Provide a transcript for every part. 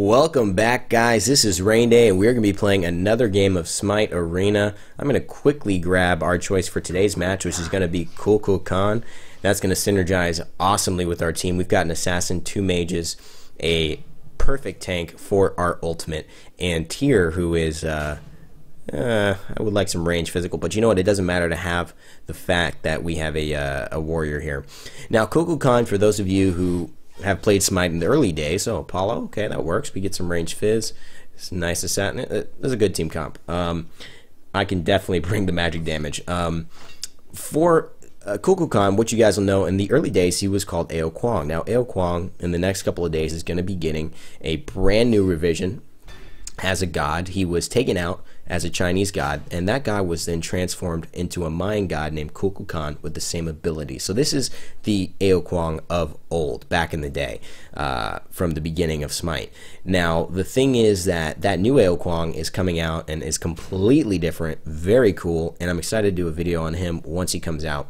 Welcome back, guys. This is Rain Day, and we're going to be playing another game of Smite Arena. I'm going to quickly grab our choice for today's match, which is going to be Kukulkan. That's going to synergize awesomely with our team. We've got an assassin, 2 mages, a perfect tank for our ultimate, and Tyr, who is, I would like some range physical, but you know what? It doesn't matter to have the fact that we have a warrior here. Now, Kukulkan, for those of you who have played Smite in the early days. So Apollo, okay, that works. We get some range fizz. It's nice assassin. That's a good team comp. I can definitely bring the magic damage. For Kukulkan, what you guys will know, in the early days, he was called Ao Kuang. Now, Ao Kuang, in the next couple of days, is going to be getting a brand new revision as a god. He was taken out as a Chinese god, and that god was then transformed into a Mayan god named Kukulkan with the same ability. So this is the Ao Kuang of old, back in the day, from the beginning of Smite. Now, the thing is that that new Ao Kuang is coming out and is completely different, very cool, and I'm excited to do a video on him once he comes out.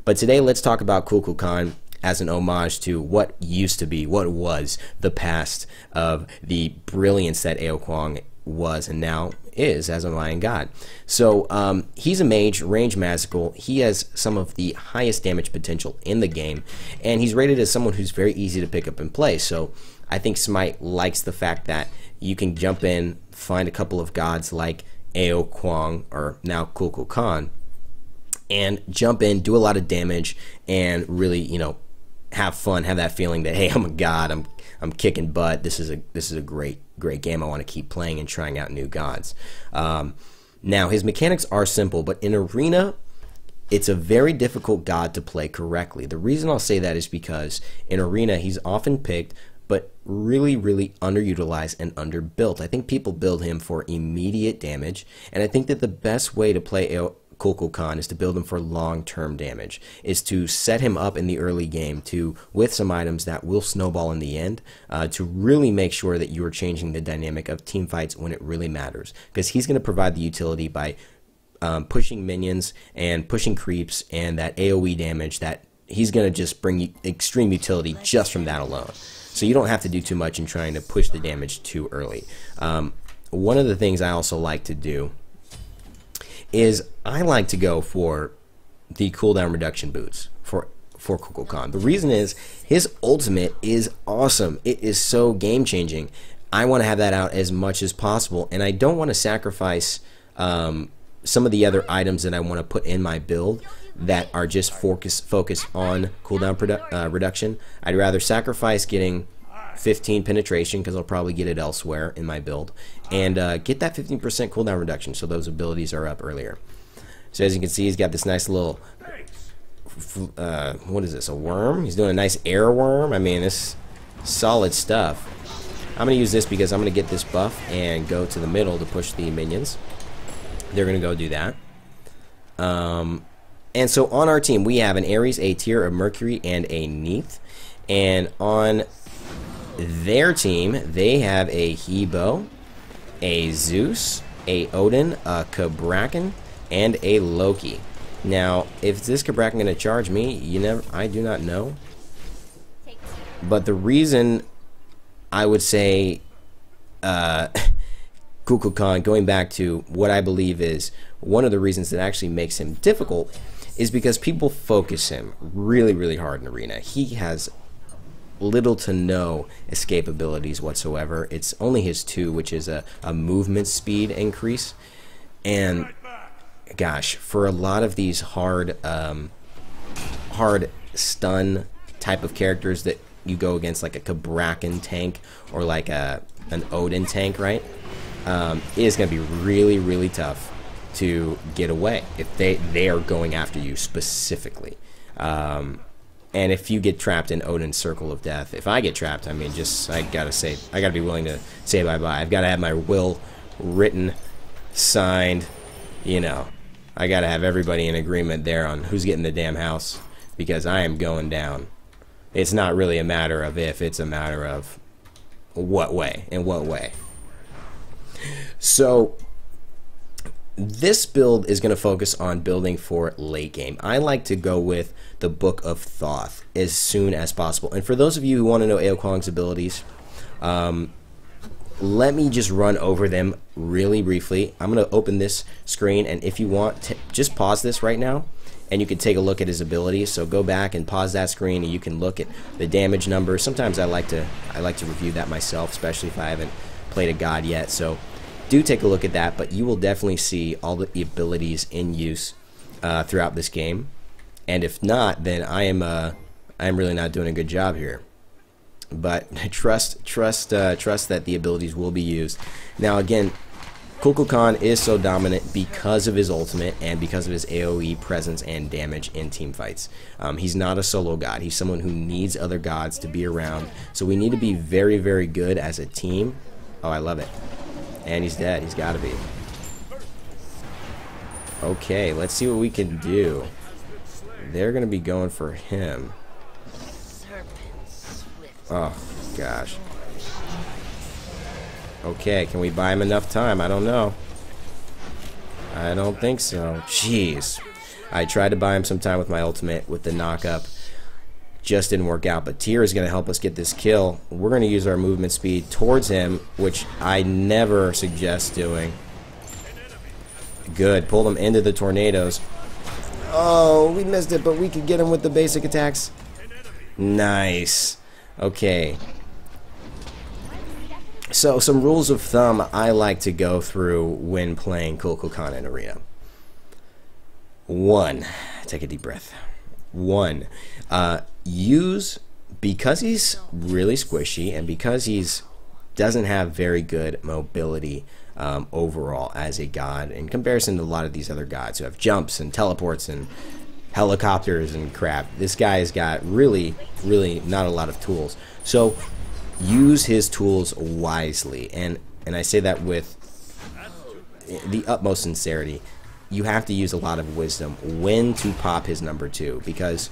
But today, let's talk about Kukulkan as an homage to what used to be, what was the past of the brilliance that Ao Kuang was and now is as a Mayan god. So he's a mage, range magical. He has some of the highest damage potential in the game, and he's rated as someone who's very easy to pick up and play. So I think Smite likes the fact that you can jump in, find a couple of gods like Ao Kuang, or now Kukulkan, and jump in, do a lot of damage, and really, you know, have fun, have that feeling that, hey, I'm a god, I'm kicking butt. This is a great game. I want to keep playing and trying out new gods. Now, his mechanics are simple, but in Arena, it's a very difficult god to play correctly. The reason I'll say that is because in Arena, he's often picked, but really underutilized and underbuilt. I think people build him for immediate damage, and I think that the best way to play Kukulkan is to build him for long-term damage, is to set him up in the early game with some items that will snowball in the end, to really make sure that you are changing the dynamic of team fights when it really matters, because he's going to provide the utility by pushing minions and pushing creeps and that AoE damage. That he's going to just bring you extreme utility just from that alone, so you don't have to do too much in trying to push the damage too early. One of the things I also like to do is I like to go for the cooldown reduction boots for Kukulkan. The reason is his ultimate is awesome. It is so game changing. I want to have that out as much as possible, and I don't want to sacrifice some of the other items that I want to put in my build that are just focused on cooldown reduction. I'd rather sacrifice getting 15 penetration, because I'll probably get it elsewhere in my build, and get that 15% cooldown reduction, so those abilities are up earlier. So as you can see, he's got this nice little what is this, a worm? He's doing a nice air worm. I mean, this solid stuff. I'm gonna use this because I'm gonna get this buff and go to the middle to push the minions. They're gonna go do that. And so on our team, we have an Ares, a Tyr, a Mercury, and a Neith. And on their team, they have a Hebo, a Zeus, a Odin, a Kukulkan, and a Loki. Now, if this Kukulkan going to charge me, I do not know. But the reason I would say Kukulkan, going back to what I believe is one of the reasons that actually makes him difficult, is because people focus him really hard in Arena. He has little to no escape abilities whatsoever. It's only his 2, which is a movement speed increase. And gosh, for a lot of these hard stun type of characters that you go against, like a Kukulkan tank or like an Odin tank, right? It is going to be really tough to get away if they are going after you specifically. And if you get trapped in Odin's circle of death, if I get trapped, I mean, I gotta be willing to say bye-bye. I've got to have my will written, signed, you know. I gotta have everybody in agreement there on who's getting the damn house, because I am going down. It's not really a matter of if, it's a matter of what way, in what way. So this build is going to focus on building for late game. I like to go with the Book of Thoth as soon as possible. And for those of you who want to know Ao Kuang's abilities, let me just run over them really briefly. I'm going to open this screen, and if you want, just pause this right now, and you can take a look at his abilities. So go back and pause that screen, and you can look at the damage numbers. Sometimes I like to review that myself, especially if I haven't played a god yet. So do take a look at that, but you will definitely see all the abilities in use throughout this game. And if not, then I am really not doing a good job here. But trust that the abilities will be used. Now again, Kukulkan is so dominant because of his ultimate and because of his AoE presence and damage in team fights. He's not a solo god. He's someone who needs other gods to be around. So we need to be very, very good as a team. Oh, I love it. And he's dead. He's got to be. Okay, let's see what we can do. They're going to be going for him. Oh, gosh. Okay, can we buy him enough time? I don't know. I don't think so. Jeez. I tried to buy him some time with my ultimate with the knock-up. Just didn't work out, but Tyr is going to help us get this kill. We're going to use our movement speed towards him, which I never suggest doing. Good. Pulled him into the tornadoes. Oh, we missed it, but we could get him with the basic attacks. Nice. Okay. So, some rules of thumb I like to go through when playing Kukulkan in Arena. 1. Take a deep breath. 1. Because he's really squishy and because he's doesn't have very good mobility overall as a god in comparison to a lot of these other gods who have jumps and teleports and helicopters and crap. This guy has got really not a lot of tools. So use his tools wisely, and I say that with the utmost sincerity. You have to use a lot of wisdom when to pop his number 2, because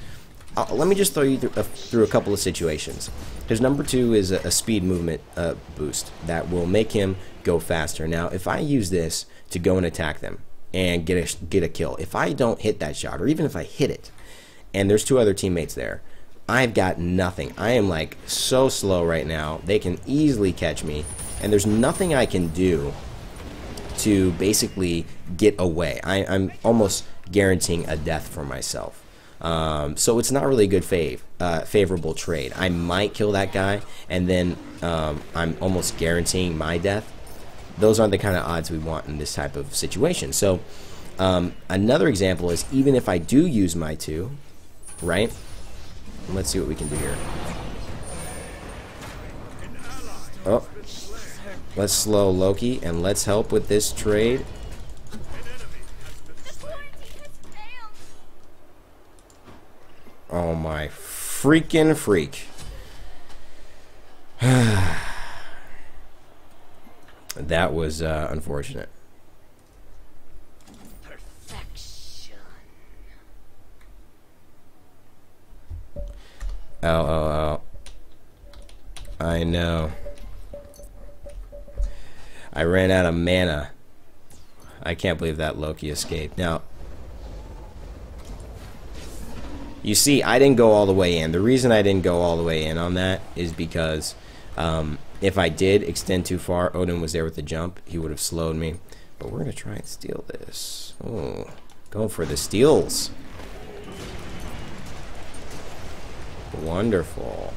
let me just throw you through a couple of situations. His number 2 is a speed movement boost that will make him go faster. Now, if I use this to go and attack them and get a kill, if I don't hit that shot, or even if I hit it, and there's 2 other teammates there, I've got nothing. I am like so slow right now. They can easily catch me, and there's nothing I can do to basically get away. I'm almost guaranteeing a death for myself. So it's not really a good favorable trade. I might kill that guy, and then I'm almost guaranteeing my death. Those aren't the kind of odds we want in this type of situation. So another example is, even if I do use my 2, right? Let's see what we can do here. Oh, let's slow Loki, and let's help with this trade. Oh my freaking freak. That was unfortunate. Perfection. Oh. I know. I ran out of mana. I can't believe that Loki escaped. Now, you see, I didn't go all the way in. The reason I didn't go all the way in on that is because if I did extend too far, Odin was there with the jump. He would have slowed me. But we're going to try and steal this. Oh, going for the steals. Wonderful.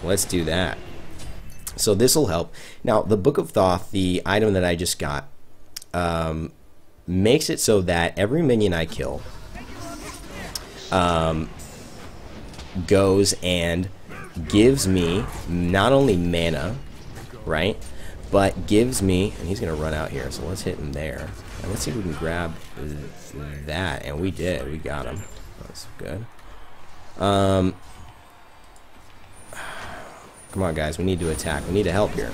Let's do that. So this will help. Now, the Book of Thoth, the item that I just got, makes it so that every minion I kill goes and gives me not only mana, right, but gives me, and he's going to run out here, so let's hit him there. And let's see if we can grab that, and we did. We got him. That's good. Come on, guys. We need to attack. We need to help here.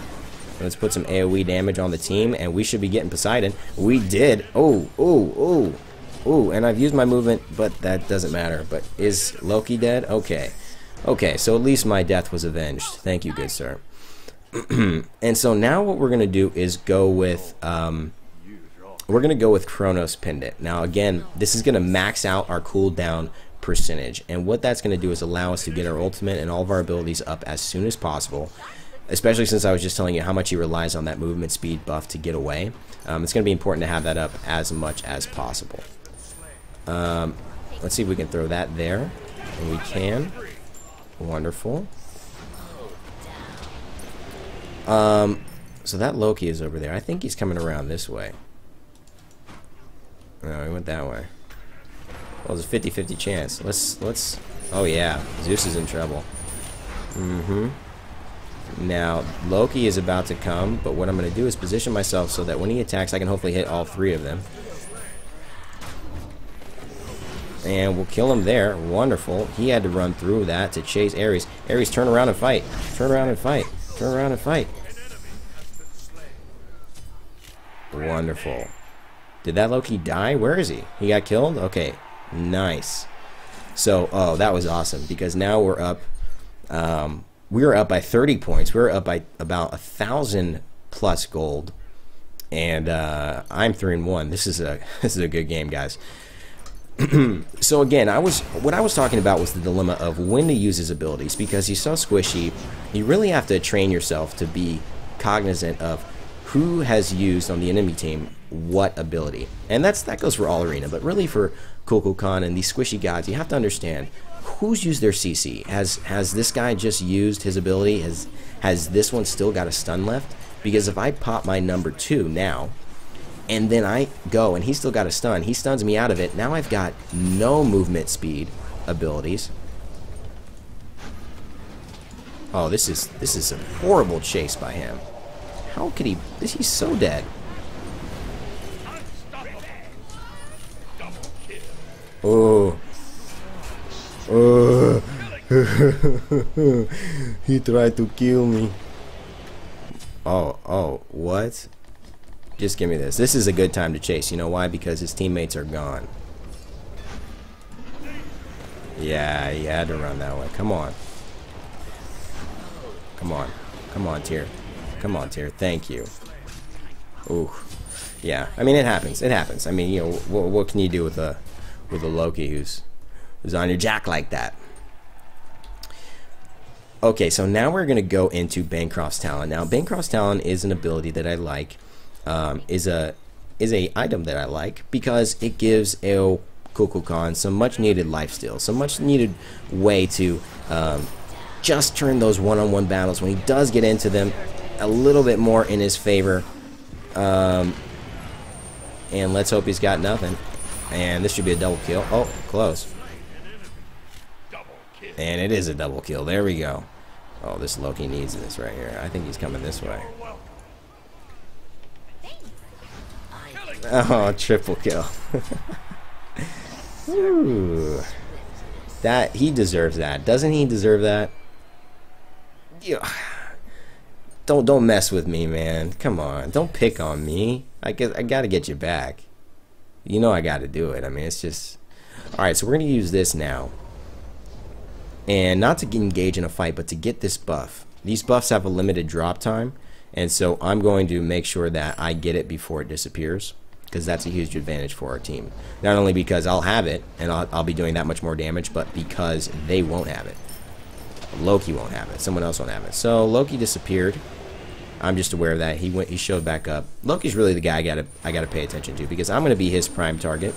Let's put some AoE damage on the team, and we should be getting Poseidon. We did. Oh, and I've used my movement, but that doesn't matter. But is Loki dead? Okay. Okay, so at least my death was avenged. Thank you, good sir. And so now what we're going to do is go with... we're going to go with Chronos Pendant. Now, again, this is going to max out our cooldown percentage, and what that's going to do is allow us to get our ultimate and all of our abilities up as soon as possible, especially since I was just telling you how much he relies on that movement speed buff to get away. It's going to be important to have that up as much as possible. Let's see if we can throw that there. And we can. Wonderful. So that Loki is over there. I think he's coming around this way. No, he went that way. Well, there's a 50-50 chance. Let's. Oh yeah, Zeus is in trouble. Now Loki is about to come, but what I'm going to do is position myself so that when he attacks, I can hopefully hit all three of them. And we'll kill him there. Wonderful. He had to run through that to chase Ares. Ares, turn around and fight. Turn around and fight. Turn around and fight. Wonderful. Did that Loki die? Where is he? He got killed? Okay. Nice. So, oh, that was awesome because now we're up. We were up by 30 points. We were up by about 1,000 plus gold, and I'm 3-1. This is a good game, guys. So again, what I was talking about was the dilemma of when to use his abilities, because he's so squishy. You really have to train yourself to be cognizant of who has used on the enemy team what ability, and that goes for all arena, but really for Kukulkan and these squishy gods, you have to understand who's used their CC. Has this guy just used his ability? Has this one still got a stun left? Because if I pop my number 2 now, and then I go and he's still got a stun, he stuns me out of it. Now I've got no movement speed abilities. Oh, this is a horrible chase by him. How could he? He's so dead. Oh. Oh. He tried to kill me. Oh, what? Just give me this. This is a good time to chase. You know why? Because his teammates are gone. Yeah, he had to run that way. Come on. Come on. Come on, Tyr. Come on, Tyr. Thank you. Ooh. Yeah. I mean, it happens. It happens. I mean, you know, what can you do with a Loki who's on your jack like that? Okay, so now we're going to go into Bancroft's Talon. Now, Bancroft's Talon is an ability that I like. Is a item that I like because it gives a Kukulkan some much needed lifesteal, some much needed way to just turn those one-on-one battles when he does get into them a little bit more in his favor. And let's hope he's got nothing. And this should be a double kill. Oh, close. And it is a double kill. There we go. Oh, this Loki needs this right here. I think he's coming this way. Oh, triple kill. Ooh. That, he deserves that. Doesn't he deserve that? Yeah. Don't mess with me, man. Come on. Don't pick on me. I gotta get you back. You know I gotta do it. I mean, it's just... Alright, so we're gonna use this now. And not to engage in a fight, but to get this buff. These buffs have a limited drop time, and so I'm going to make sure that I get it before it disappears, because that's a huge advantage for our team. Not only because I'll have it, and I'll be doing that much more damage, but because they won't have it. Loki won't have it. Someone else won't have it. So Loki disappeared. I'm just aware of that. He showed back up. Loki's really the guy I gotta pay attention to, because I'm going to be his prime target.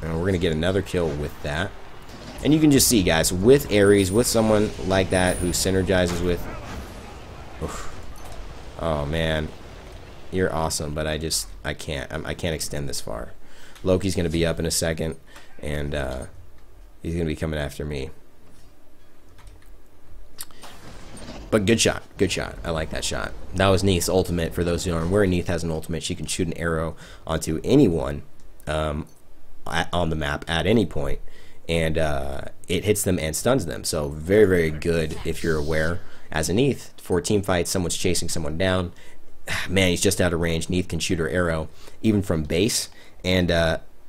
And we're going to get another kill with that. And you can just see, guys, with Ares, with someone like that who synergizes with... Oof. Oh, man. You're awesome, but I can't. I can't extend this far. Loki's going to be up in a second, and he's going to be coming after me. But good shot. Good shot. I like that shot. That was Neith's ultimate. For those who aren't aware, Neith has an ultimate. She can shoot an arrow onto anyone on the map at any point, and it hits them and stuns them. So very, very good if you're aware. As a Neith, for a team fight, someone's chasing someone down. Man, he's just out of range. Neith can shoot her arrow even from base and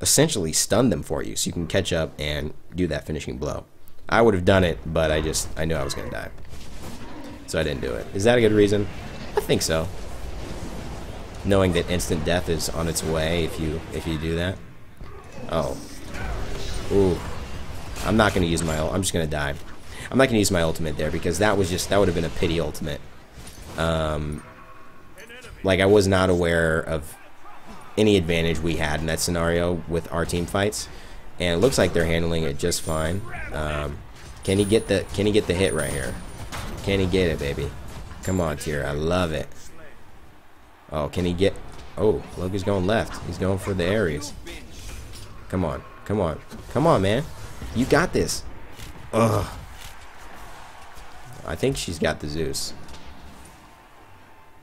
essentially stun them for you, so you can catch up and do that finishing blow. I would have done it, but I knew I was going to die, so I didn't do it. Is that a good reason? I think so. Knowing that instant death is on its way if you do that. Oh. Ooh. I'm not going to use my ult. I'm just going to die. I'm not gonna use my ultimate there because that would have been a pity ultimate. Like, I was not aware of any advantage we had in that scenario with our team fights, and it looks like they're handling it just fine. Can he get the hit right here? Can he get it, baby? Come on, Tyr. I love it. Oh, can he get? Oh, Loki's going left. He's going for the Ares. Come on, come on, come on, man. You got this. Ugh. I think she's got the Zeus.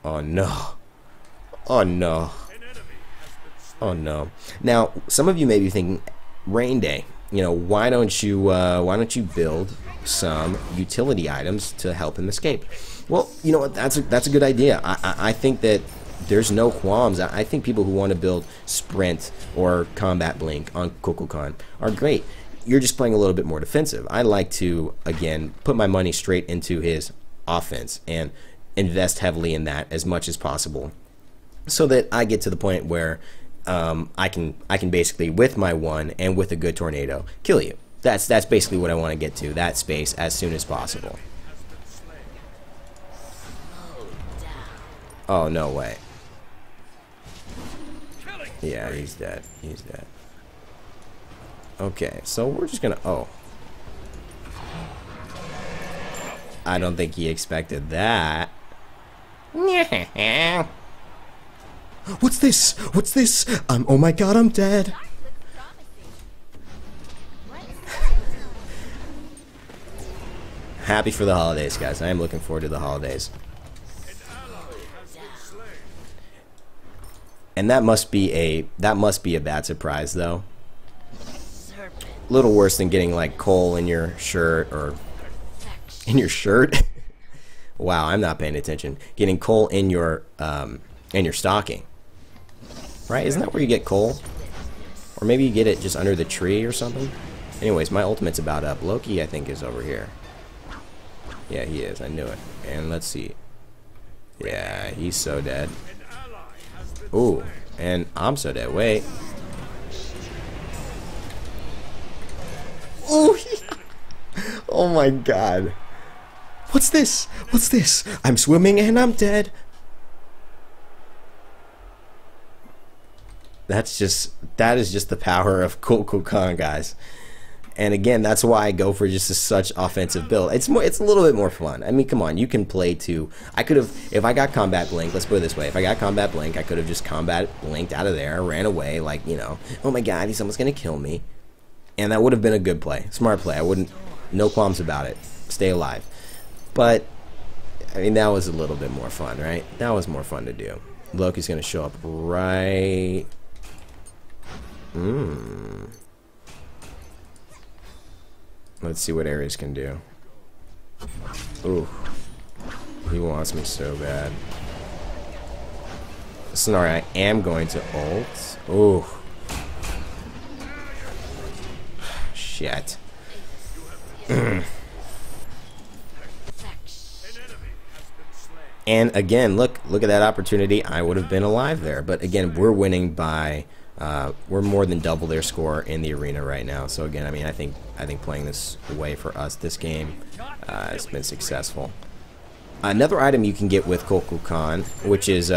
Oh no. Oh no. Oh no. Now, some of you may be thinking, Rain Day, you know, why don't you build some utility items to help him escape? Well, you know what, that's a good idea. I think that there's no qualms. I think people who want to build Sprint or Combat Blink on Kukulkan are great. You're just playing a little bit more defensive. I like to, again, put my money straight into his offense and invest heavily in that as much as possible, so that I get to the point where I can basically, with my one and with a good tornado, kill you. That's basically what I want to get to, that space, as soon as possible. Oh, no way. Yeah, he's dead. He's dead. Okay, so we're just gonna... Oh. I don't think he expected that. What's this? What's this? Oh my god, I'm dead. Happy for the holidays, guys. I am looking forward to the holidays. And that must be a bad surprise, though. A little worse than getting like coal in your shirt, or in your shirt. Wow, I'm not paying attention. Getting coal in your stocking, right? Isn't that where you get coal? Or maybe you get it just under the tree or something. Anyways, my ultimate's about up. Loki, I think, is over here. Yeah, he is. I knew it. And let's see. Yeah, he's so dead. Ooh, and I'm so dead. Wait. Ooh, oh my god. What's this? What's this? I'm swimming and I'm dead. That is just the power of Kukulkan, guys. And again, that's why I go for just such offensive build. It's a little bit more fun. I mean, come on, you can play too. I could have, if I got Combat Blink, let's put it this way, if I got Combat Blink, I could have just Combat Blinked out of there, ran away, like, you know, oh my god, he's almost gonna kill me. And that would have been a good play, smart play. I wouldn't, no qualms about it. Stay alive. But I mean, that was a little bit more fun, right? That was more fun to do. Loki's gonna show up right. Let's see what Ares can do. Ooh, he wants me so bad. Sorry, I am going to ult. Ooh. Shit. And again, look at that opportunity. I would have been alive there. But again, we're winning by we're more than double their score in the arena right now. So again, I mean, I think playing this way for us this game has been successful. Another item you can get with Kukulkan, which is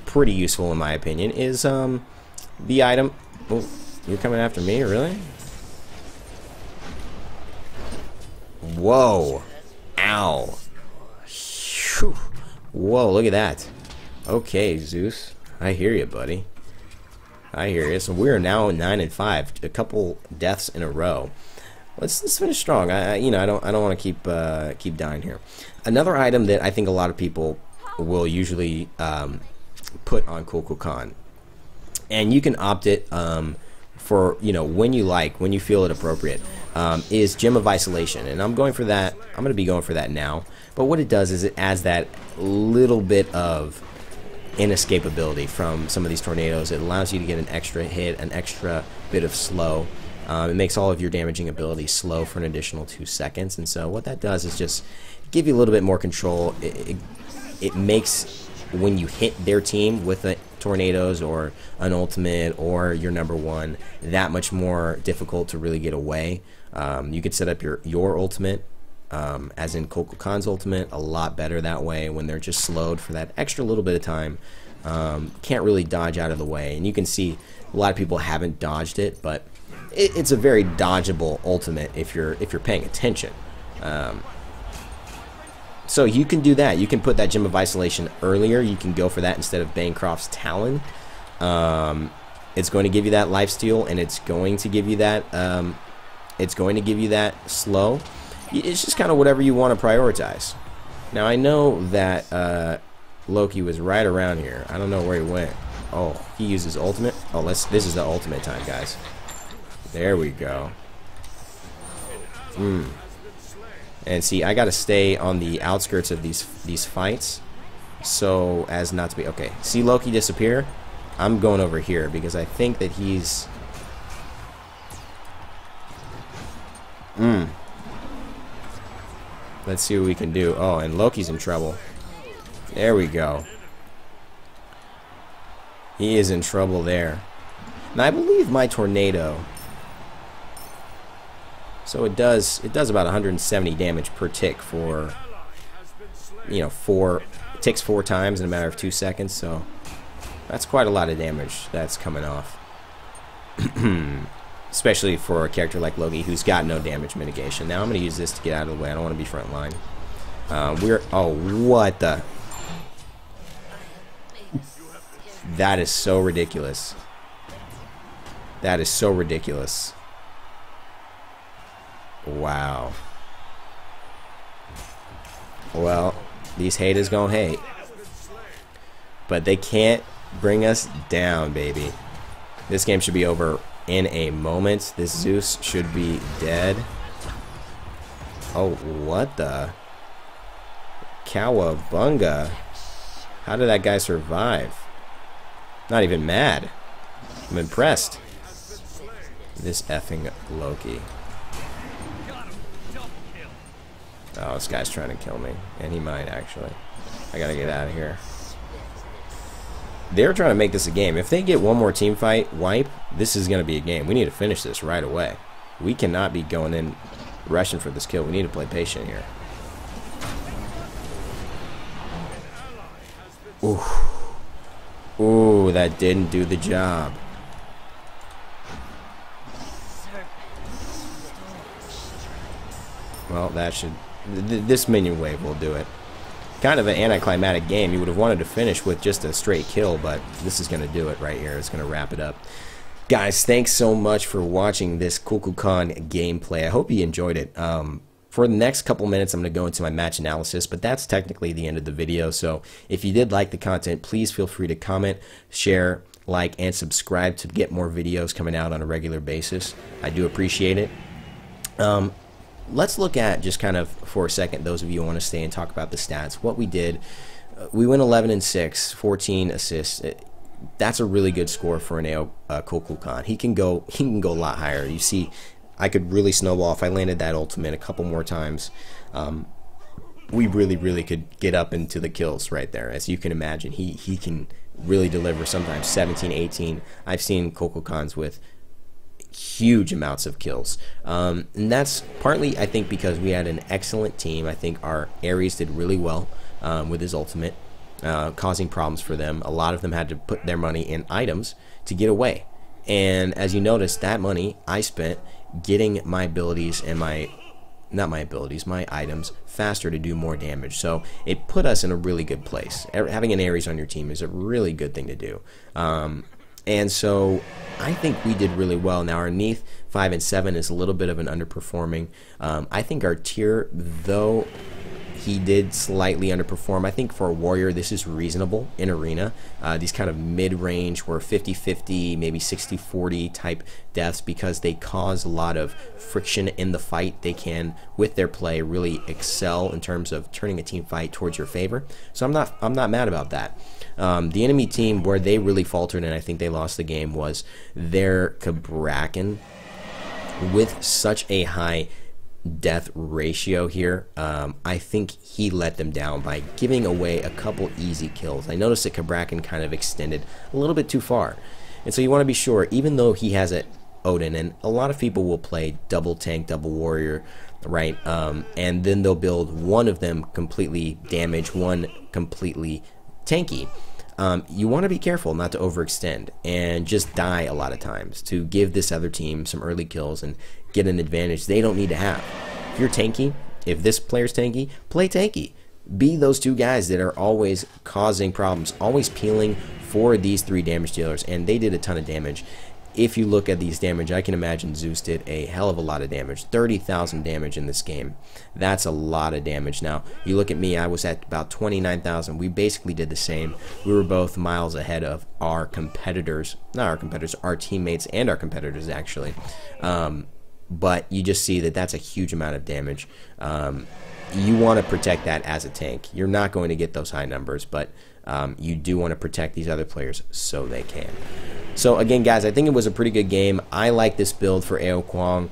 pretty useful in my opinion, is the item. Oh, you're coming after me, really? Whoa! Ow! Whew. Whoa! Look at that. Okay, Zeus, I hear you, buddy. I hear you. So we're now 9-5, a couple deaths in a row. Let's finish strong. I don't want to keep dying here. Another item that I think a lot of people will usually put on Kukulkan, and you can opt it for, you know, when you feel it appropriate, is Gem of Isolation, and I'm going for that. I'm going to be going for that now. But what it does is it adds that little bit of inescapability from some of these tornadoes. It allows you to get an extra hit, an extra bit of slow. It makes all of your damaging abilities slow for an additional 2 seconds, and so what that does is just give you a little bit more control. It makes, when you hit their team with a tornadoes or an ultimate or your #1, that much more difficult to really get away. You could set up your ultimate, as in Kukulkan's ultimate, a lot better that way when they're just slowed for that extra little bit of time. Can't really dodge out of the way, and you can see a lot of people haven't dodged it, but it's a very dodgeable ultimate if you're paying attention. So you can do that. You can put that Gem of Isolation earlier. You can go for that instead of Bancroft's Talon. It's going to give you that lifesteal, and it's going to give you that. It's going to give you that slow. It's just kind of whatever you want to prioritize. Now I know that Loki was right around here. I don't know where he went. Oh, he used his ultimate. Oh, this is the ultimate time, guys. There we go. And see, I gotta stay on the outskirts of these fights, so as not to be okay. See Loki disappear? I'm going over here because I think that he's. Let's see what we can do. Oh, and Loki's in trouble. There we go. He is in trouble there. Now I believe my tornado. So it does about 170 damage per tick for, you know, it ticks 4 times in a matter of 2 seconds. So that's quite a lot of damage that's coming off. Especially for a character like Loki who's got no damage mitigation. Now I'm going to use this to get out of the way. I don't want to be front line. Oh, what the? That is so ridiculous. That is so ridiculous. Wow. Well, these haters gonna hate. But they can't bring us down, baby. This game should be over in a moment. This Zeus should be dead. Oh, what the? Cowabunga. How did that guy survive? Not even mad. I'm impressed. This effing Loki. Oh, this guy's trying to kill me. And he might, actually. I gotta get out of here. They're trying to make this a game. If they get one more team fight wipe, this is gonna be a game. We need to finish this right away. We cannot be going in rushing for this kill. We need to play patient here. Ooh. Ooh, that didn't do the job. Well, that should... This minion wave will do it. Kind of an anticlimactic game. You would have wanted to finish with just a straight kill, but this is going to do it right here. It's going to wrap it up. Guys, thanks so much for watching this Kukulkan gameplay. I hope you enjoyed it. For the next couple minutes, I'm going to go into my match analysis, but that's technically the end of the video. So if you did like the content, please feel free to comment, share, like, and subscribe to get more videos coming out on a regular basis. I do appreciate it. Let's look at just kind of for a second, those of you who want to stay and talk about the stats. What we did, we went 11-6, 14 assists. That's a really good score for an Kukulkan. He can go a lot higher. You see, I could really snowball if I landed that ultimate a couple more times. We really could get up into the kills right there. As you can imagine, he can really deliver sometimes 17, 18. I've seen Kukulkans with huge amounts of kills, and that's partly, I think, because we had an excellent team. I think our Ares did really well with his ultimate, causing problems for them. A lot of them had to put their money in items to get away, and as you notice, that money I spent getting my abilities and my items faster to do more damage. So it put us in a really good place. Having an Ares on your team is a really good thing to do. And so I think we did really well. Now our Neath 5 and 7 is a little bit of an underperforming. I think our tier, though he did slightly underperform, I think for a warrior this is reasonable in arena. These kind of mid-range were 50-50, maybe 60-40 type deaths, because they cause a lot of friction in the fight. They can, with their play, really excel in terms of turning a team fight towards your favor. So I'm not mad about that. The enemy team, where they really faltered and I think they lost the game, was their Kukulkan. With such a high death ratio here, I think he let them down by giving away a couple easy kills. I noticed that Kukulkan kind of extended a little bit too far, and so you want to be sure, even though he has Odin, and a lot of people will play double tank, double warrior, right? And then they'll build one of them completely damaged, one completely tanky. You want to be careful not to overextend and just die a lot of times to give this other team some early kills and get an advantage they don't need to have. If you're tanky, if this player's tanky, play tanky. Be those two guys that are always causing problems, always peeling for these 3 damage dealers, and they did a ton of damage. If you look at these damage, I can imagine Zeus did a hell of a lot of damage. 30,000 damage in this game. That's a lot of damage. Now, you look at me, I was at about 29,000. We basically did the same. We were both miles ahead of our competitors. Not our competitors, our teammates and our competitors, actually. But you just see that that's a huge amount of damage. You want to protect that as a tank. You're not going to get those high numbers, but you do want to protect these other players so they can. So again, guys, I think it was a pretty good game. I like this build for Ao Kwang.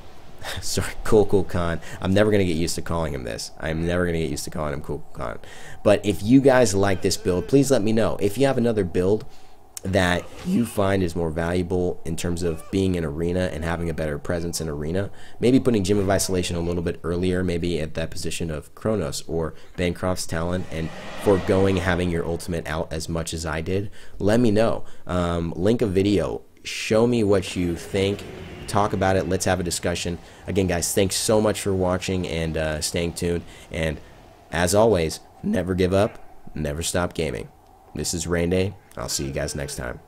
Sorry, Kukulkan. I'm never going to get used to calling him this. I'm never going to get used to calling him Kukulkan. But if you guys like this build, please let me know. If you have another build that you find is more valuable in terms of being in arena and having a better presence in arena, maybe putting Gem of Isolation a little bit earlier, maybe at that position of Chronos or Bancroft's Talon, and foregoing having your ultimate out as much as I did, let me know. Link a video, show me what you think, talk about it, let's have a discussion. Again, guys, thanks so much for watching and staying tuned, and as always, never give up, never stop gaming. This is Rain Day. I'll see you guys next time.